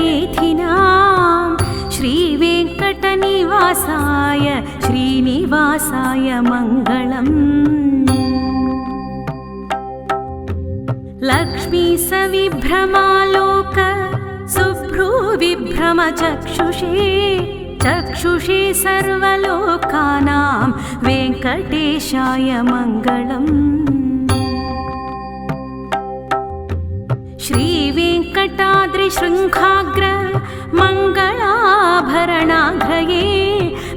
निधयेथिनां श्रीवेङ्कटनिवासाय श्रीनिवासाय मङ्गलम्। लक्ष्मी सविभ्रमालोक शुभ्रूविभ्रमचक्षुषे चक्षुषे सर्वलोकानां वेङ्कटेशाय मङ्गलम्। श्रीवेङ्कटाद्रिशृङ्खाग्र मङ्गलाभरणाग्रये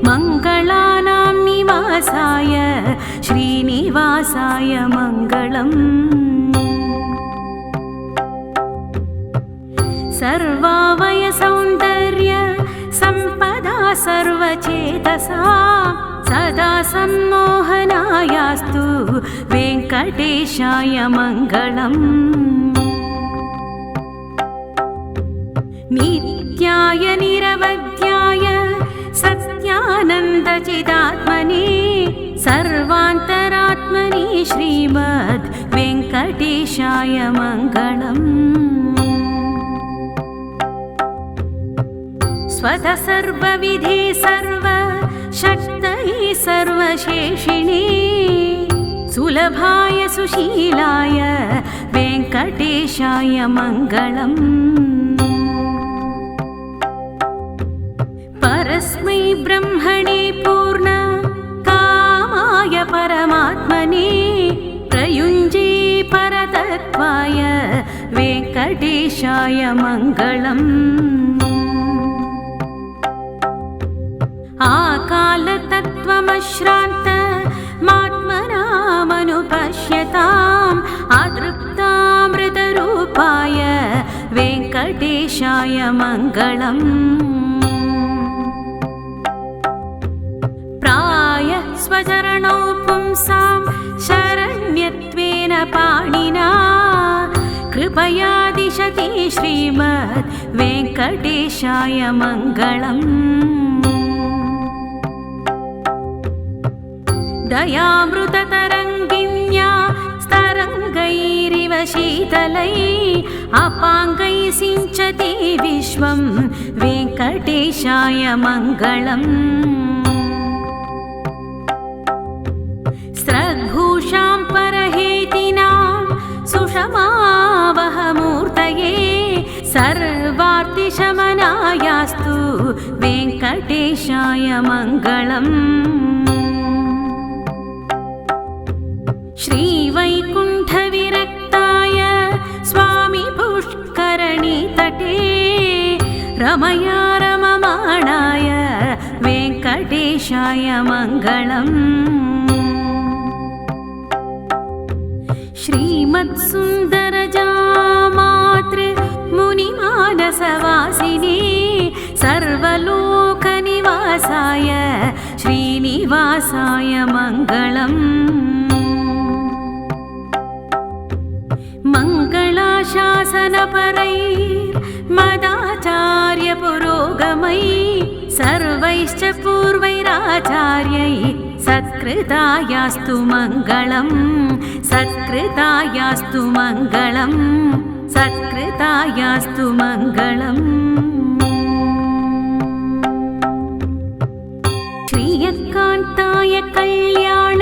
मङ्गलानां निवासाय श्रीनिवासाय मङ्गलम्। सर्वावयसौन्दर्य सम्पदा सर्वचेतसा सदा सम्मोहनायास्तु वेङ्कटेशाय मङ्गलम्। नित्याय निरवध्याय सत्यानन्दचिदात्मने सर्वान्तरात्मने श्रीमद् वेङ्कटेशाय मङ्गलम्। स्वतः सर्वविधे सर्वशक्तये सर्वशेषिणे सुलभाय सुशीलाय वेङ्कटेशाय मङ्गलम्। परस्मै ब्रह्मणे पूर्ण कामाय परमात्मने प्रयुञ्जे परतत्त्वाय वेङ्कटेशाय मङ्गलम्। आकालतत्त्वमश्रान्त मात्मनामनुपश्यताम् अतृप्तामृतरूपाय वेङ्कटेशाय मङ्गलम्। प्रायः स्वचरणौ पुंसां शरण्यत्वेन पाणिना कृपया दिशति श्रीमद् वेङ्कटेशाय मङ्गलम्। दयामृततरङ्गिन्या स्तरङ्गैरिव शीतलै अपाङ्गै सिञ्चति विश्वं वेङ्कटेशाय मङ्गलम्। स्रग्भूषां परहेतिनां सुषमावहमूर्तये सर्वार्तिशमनायास्तु वेङ्कटेशाय मङ्गलम्। श्रीवैकुण्ठविरक्ताय स्वामी पुष्करणीतटे रमया रममाणाय वेङ्कटेशाय मङ्गलम्। श्रीमत्सुन्दरजामातृमुनिमानसवासिने सर्वलोकनिवासाय श्रीनिवासाय मङ्गलम्। मङ्गलाशासनपरैर्मदाचार्यपुरोगमै सर्वैश्च पूर्वैराचार्यै सत्कृतायास्तु मङ्गलम् सत्कृतायास्तु मङ्गलम् सत्कृतायास्तु मङ्गलम्। श्रियकान्ताय कल्याण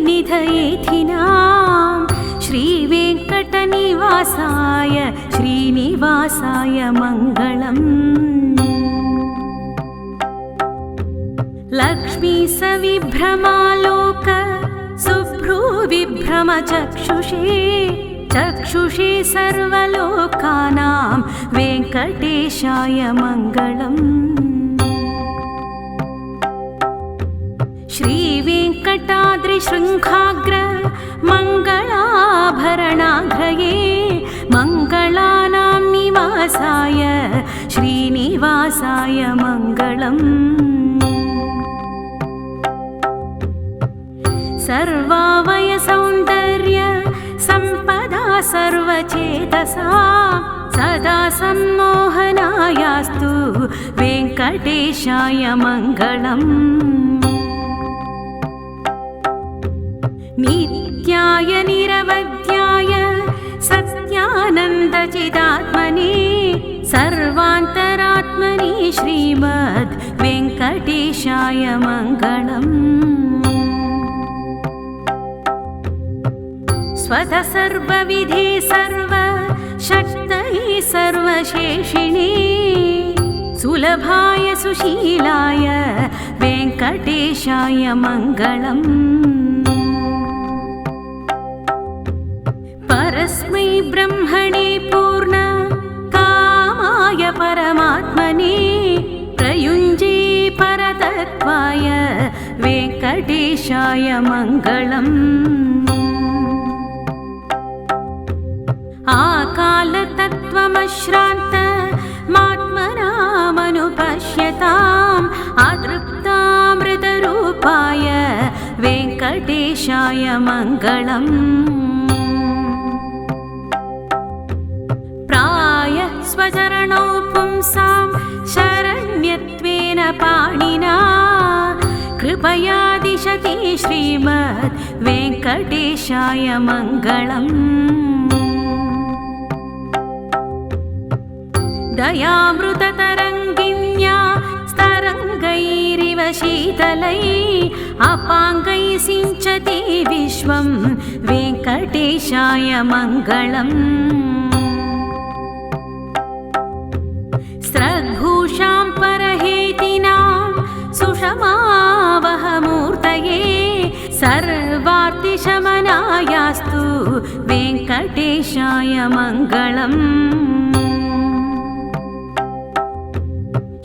निधयेथिनां श्रीवेङ्कटनिवासाय श्रीनिवासाय मङ्गलम्। लक्ष्मी सविभ्रमालोक शुभ्रूविभ्रमचक्षुषे चक्षुषे सर्वलोकानां वेङ्कटेशाय मङ्गलम्। श्रीवेङ्कटाद्रिशृङ्खाग्र मङ्गलाभरणाग्रये मङ्गलानां निवासाय श्रीनिवासाय मङ्गलम्। सर्वावयसौन्दर्य सम्पदा सर्वचेतसा सदा सम्मोहनायास्तु वेङ्कटेशाय मङ्गलम्। नित्याय निरवध्याय सत्यानन्दचिदात्मने सर्वान्तरात्मनि श्रीमद् वेङ्कटेशाय मङ्गलम्। स्वतः सर्वविधे सर्वशक्तये सर्वशेषिणे सुलभाय सुशीलाय वेङ्कटेशाय मङ्गलम्। परस्मै ब्रह्मणे पूर्ण कामाय परमात्मने प्रयुञ्जे परतत्त्वाय वेङ्कटेशाय मङ्गलम्। आकालतत्त्वमश्रान्तमात्मनामनुपश्यताम् अतृप्तामृतरूपाय वेङ्कटेशाय मङ्गलम्। प्रायः स्वचरणौ पुंसां शरण्यत्वेन पाणिना कृपया दिशति श्रीमद् वेङ्कटेशाय मङ्गलम्। दयामृततरङ्गिन्या स्तरङ्गैरिव शीतलै अपाङ्गै सिञ्चति विश्वं वेङ्कटेशाय मङ्गलम्। स्रग्भूषां परहेतिनां सुषमावहमूर्तये सर्वार्तिशमनायास्तु वेङ्कटेशाय मङ्गलम्।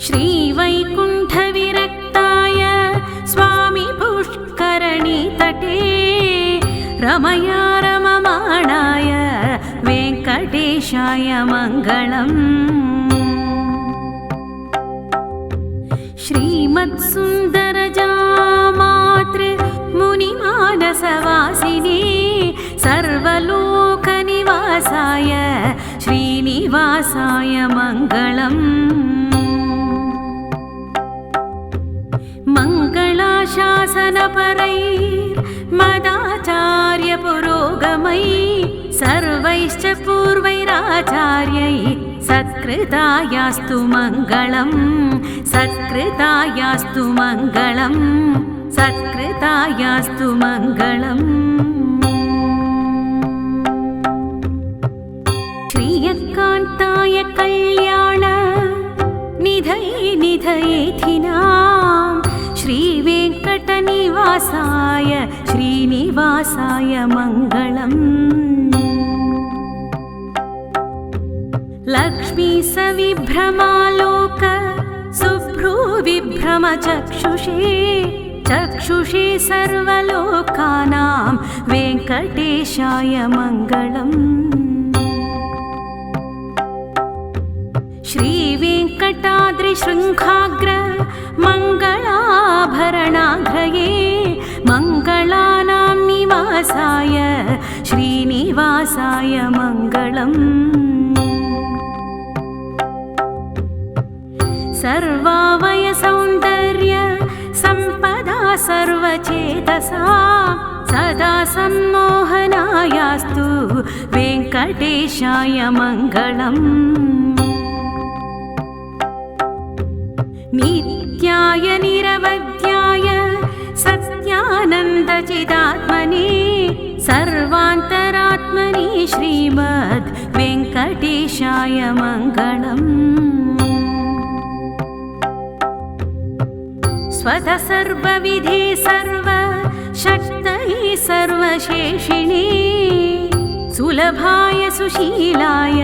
श्रीवैकुण्ठविरक्ताय स्वामी पुष्करणीतटे रमया रममाणाय वेङ्कटेशाय मङ्गलम्। श्रीमत्सुन्दरजामातृमुनिमानसवासिने सर्वलोकनिवासाय श्रीनिवासाय मङ्गलम्। मङ्गलाशासनपरैर्मदाचार्यपुरोगमै सर्वैश्च पूर्वैराचार्यै सत्कृतायास्तु मङ्गलम्। सत्कृतायास्तु मङ्गलम्। सत्कृतायास्तु मङ्गलम्। श्रियकान्ताय कल्याण निधये निधयेथिनां श्रीवेङ्कटनिवासाय श्रीनिवासाय मङ्गलम्। लक्ष्मी सविभ्रमालोक सुभ्रूविभ्रमचक्षुषे चक्षुषे सर्वलोकानां वेङ्कटेशाय मङ्गलम्। श्रीवेङ्कटाद्रिशृङ्खाग्र मङ्गलाभरणाग्रये मङ्गलानां निवासाय श्रीनिवासाय मङ्गलम्। सर्वावयसौन्दर्य सम्पदा सर्वचेतसा सदा सम्मोहनायास्तु वेङ्कटेशाय मङ्गलम्। नित्याय निरवध्याय सत्यानन्दचिदात्मने सर्वान्तरात्मनि श्रीमद् वेङ्कटेशाय मङ्गलम्। स्वतः सर्वविधे सर्वशक्तये सर्वशेषिणे सुलभाय सुशीलाय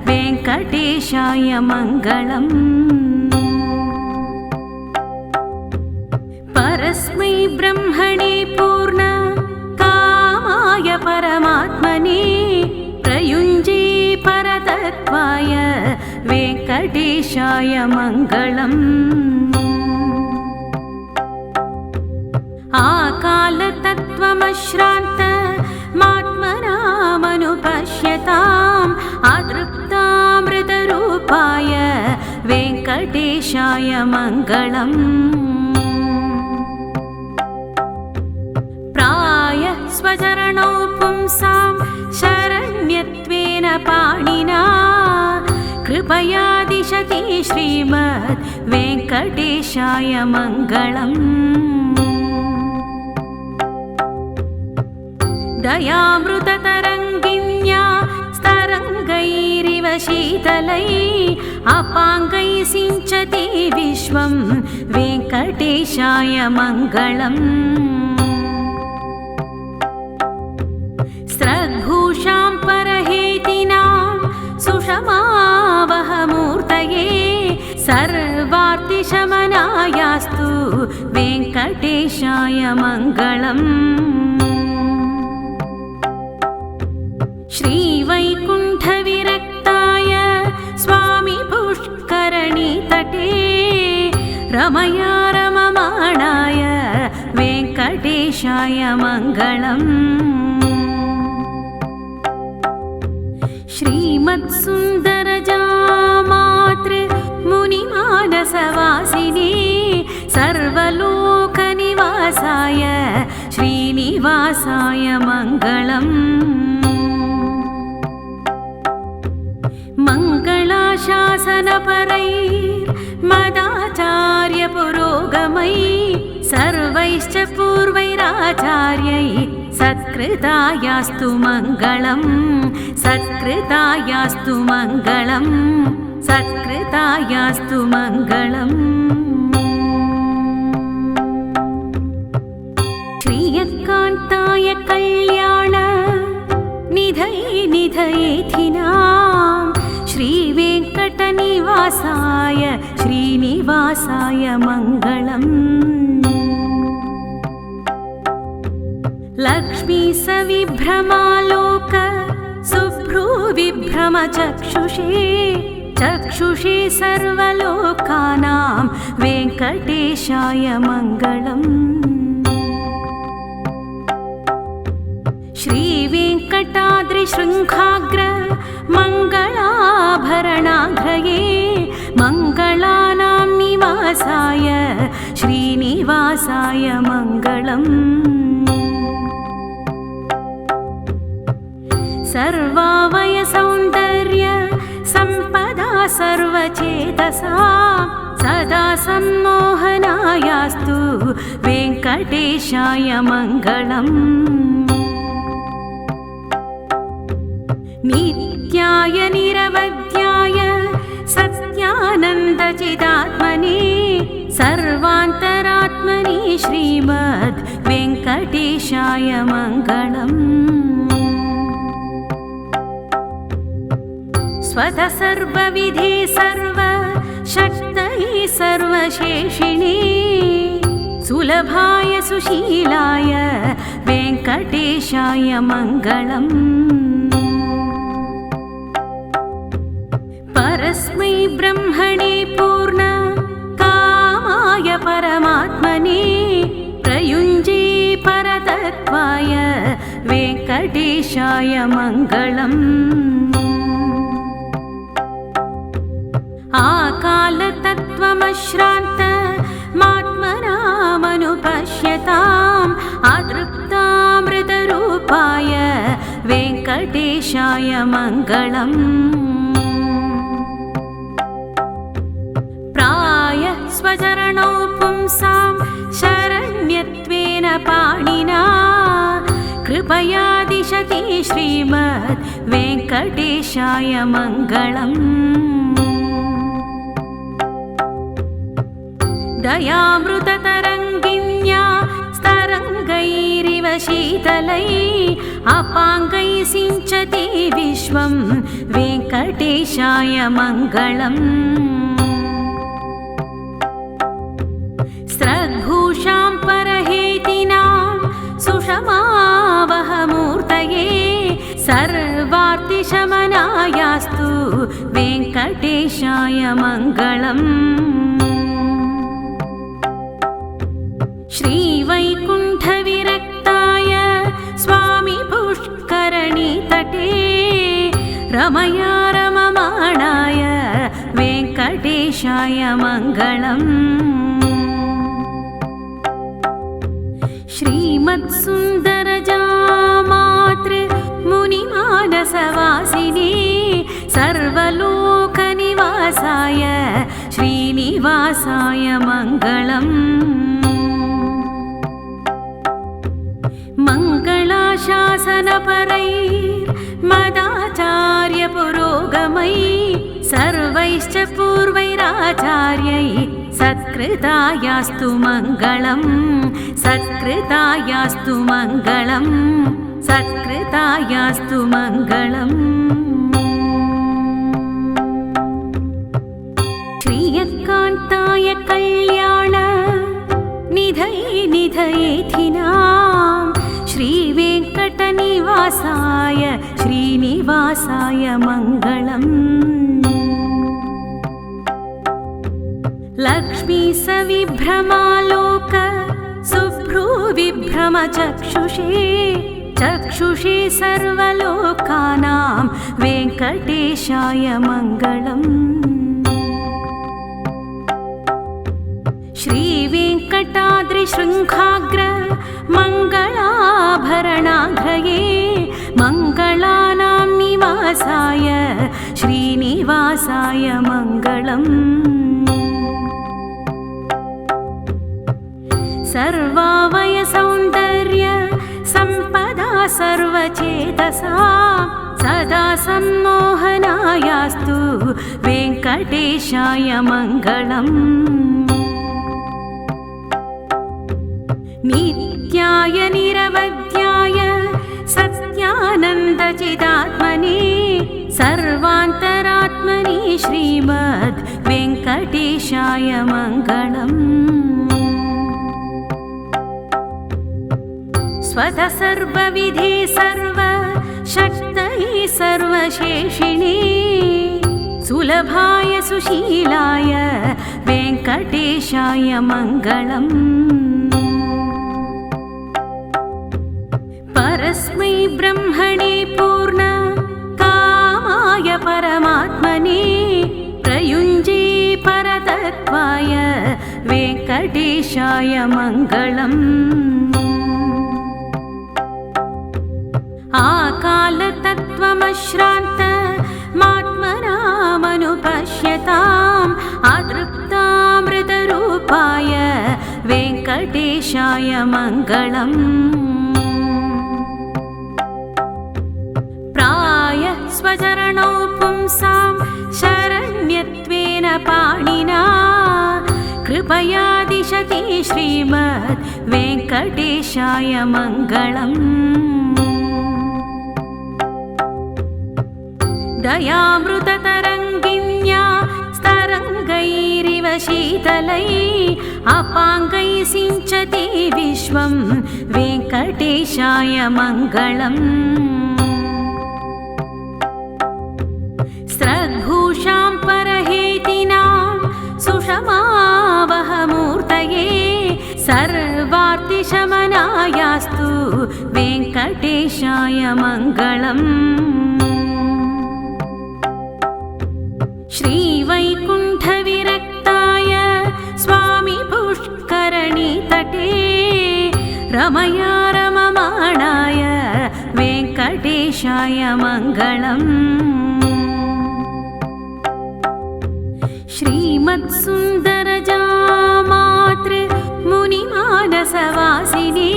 वेङ्कटेशाय मङ्गलम्। परस्मै ब्रह्मणे पूर्ण कामाय परमात्मने प्रयुञ्जे परतत्त्वाय वेङ्कटेशाय मङ्गलम्। आकालतत्त्वमश्रान्तमात्मनामनुपश्यताम् अतृप्तामृतरूपाय वेङ्कटेशाय मङ्गलम्। प्रायः स्वचरणौ पुंसां शरण्यत्वेन पाणिना कृपया दिशति श्रीमद् वेङ्कटेशाय मङ्गलम् दयामृततरङ्गिन्या स्तरङ्गैरिव शीतलै अपाङ्गै सिञ्चति विश्वं वेङ्कटेशाय मङ्गलम् स्रग्भूषां परहेतिनां सुषमावहमूर्तये सर्वार्तिशमनायास्तु वेङ्कटेशाय मङ्गलम् श्रीवैकुण्ठविरक्ताय स्वामी पुष्करणीतटे रमया रममाणाय वेङ्कटेशाय मङ्गलम् श्रीमत्सुन्दरजामातृ मुनिमानसवासिने सर्वलोकनिवासाय श्रीनिवासाय मङ्गलम् मङ्गलाशासनपरैर्मदाचार्यपुरोगमै सर्वैश्च पूर्वैराचार्यै सत्कृतायास्तु मङ्गलम् सत्कृतायास्तु मङ्गलम् सत्कृतायास्तु मङ्गलम् श्रीयकान्ताय कल्याण निधये निधयेथिनां श्रीवेङ्कटनिवासाय श्रीनिवासाय मङ्गलम् लक्ष्मी सविभ्रमालोक सुभ्रूविभ्रमचक्षुषे चक्षुषे सर्वलोकानां वेङ्कटेशाय मङ्गलम् श्रीवेङ्कटाद्रिशृङ्खाग्र मङ्गलाभरणाग्रये मङ्गलानां निवासाय श्रीनिवासाय मङ्गलम् सर्वावयसौन्दर्य सम्पदा सर्वचेतसा सदा सम्मोहनायास्तु वेङ्कटेशाय मङ्गलम् नित्याय निरवध्याय सत्यानन्दचिदात्मने सर्वान्तरात्मने श्रीमद् वेङ्कटेशाय मङ्गलम् स्वतः सर्वविधे सर्वशक्तये सर्वशेषिणे सुलभाय सुशीलाय वेङ्कटेशाय मङ्गलम् परस्मै ब्रह्मणे पूर्ण कामाय परमात्मने प्रयुञ्जे परतत्त्वाय वेङ्कटेशाय मङ्गलम् आकालतत्त्वमश्रान्त मात्मनामनुपश्यताम् अतृप्तामृतरूपाय वेङ्कटेशाय मङ्गलम् प्रायः स्वचरणौ पुंसां शरण्यत्वेन पाणिना कृपया दिशति श्रीमद् वेङ्कटेशाय मङ्गलम् दयामृततरङ्गिन्या स्तरङ्गैरिव शीतलै अपाङ्गै सिञ्चति विश्वं वेङ्कटेशाय मङ्गलम् स्रग्भूषां परहेतिनां सुषमावहमूर्तये सर्वार्तिशमनायास्तु वेङ्कटेशाय मङ्गलम् श्रीवैकुण्ठविरक्ताय स्वामी पुष्करणीतटे रमया रममाणाय वेङ्कटेशाय मङ्गलम् श्रीमत्सुन्दरजामातृ मुनिमानसवासिने सर्वलोकनिवासाय श्रीनिवासाय श्रीनिवासाय मङ्गलम् मङ्गलाशासनपरैर्मदाचार्यपुरोगमैः सर्वैश्च पूर्वैराचार्यैः सत्कृतायास्तु मङ्गलम् सत्कृतायास्तु मङ्गलम् सत्कृतायास्तु मङ्गलम् श्रीयकान्ताय कल्याण निधये निधयेथिनां श्रीवेङ्कटनिवासाय श्रीनिवासाय मङ्गलम् लक्ष्मी सविभ्रमालोक सुभ्रूविभ्रमचक्षुषे चक्षुषे सर्वलोकानां वेङ्कटेशाय मङ्गलम् श्रीवेङ्कटाद्रिशृङ्खाग्र मङ्गलाभरणाग्रये मङ्गलानां निवासाय श्रीनिवासाय मङ्गलम् सर्वावयसौन्दर्य सम्पदा सर्वचेतसा सदा सम्मोहनायास्तु वेङ्कटेशाय मङ्गलम् नित्याय निरवध्याय सत्यानन्दचिदात्मने सर्वान्तरात्मने श्रीमद् वेङ्कटेशाय मङ्गलम् स्वतः सर्वविधे सर्वशक्तये सर्वशेषिणे सुलभाय सुशीलाय वेङ्कटेशाय मङ्गलम् परस्मै ब्रह्मणे पूर्ण कामाय परमात्मने प्रयुञ्जे परतत्त्वाय वेङ्कटेशाय मङ्गलम् आकालतत्त्वमश्रान्त मात्मनामनुपश्यताम् अतृप्तामृतरूपाय वेङ्कटेशाय मङ्गलम् प्रायः स्वचरणौ पुंसां शरण्यत्वेन पाणिना कृपया दिशति श्रीमद् वेङ्कटेशाय मङ्गलम् दयामृततरङ्गिन्या स्तरङ्गैरिव शीतलैः अपाङ्गैः सिञ्चति विश्वं वेङ्कटेशाय मङ्गलम् स्रग्भूषां परहेतिनां सुषमावहमूर्तये सर्वार्तिशमनायास्तु वेङ्कटेशाय मङ्गलम् श्रीवैकुण्ठविरक्ताय स्वामी पुष्करणीतटे रमया रममाणाय वेङ्कटेशाय मङ्गलम् श्रीमत्सुन्दरजामातृमुनिमानसवासिने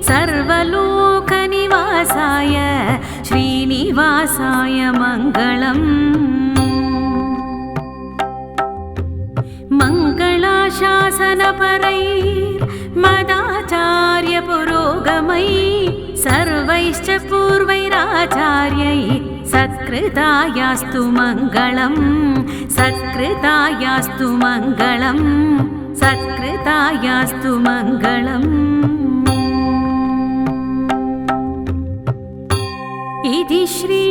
सर्वलोकनिवासाय श्रीनिवासाय मङ्गलम् मङ्गलाशासनपरैर्मदाचार्यपुरोगमैः सर्वैश्च पूर्वैराचार्यैः सत्कृतायास्तु मङ्गलम् सत्कृतायास्तु मङ्गलम् सत्कृतायास्तु मङ्गलम् इति श्री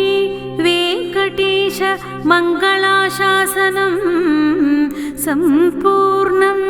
वेङ्कटेश मङ्गलाशासनं सम्पूर्णम्।